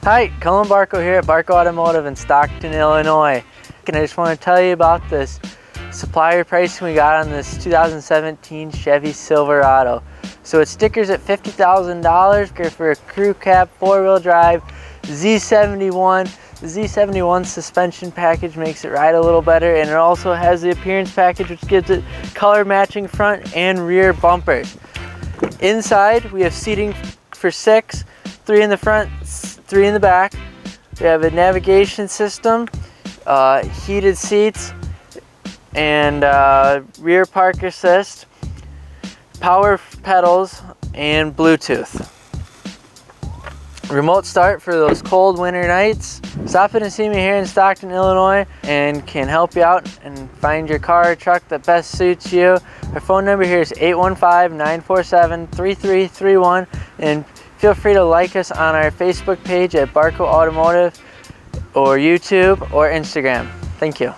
Hi, Colin Barkau here at Barkau Automotive in Stockton, Illinois. And I just want to tell you about this supplier pricing we got on this 2017 Chevy Silverado. So it stickers at $50,000 for a crew cab, four-wheel drive, Z71. The Z71 suspension package makes it ride a little better, and it also has the appearance package, which gives it color matching front and rear bumpers. Inside, we have seating for 6, 3 in the front, 3 in the back. We have a navigation system, heated seats, and rear park assist, power pedals, and Bluetooth. Remote start for those cold winter nights. Stop in and see me here in Stockton, Illinois, and can help you out and find your car or truck that best suits you. Our phone number here is 815-947-3331, and feel free to like us on our Facebook page at Barkau Automotive, or YouTube, or Instagram. Thank you.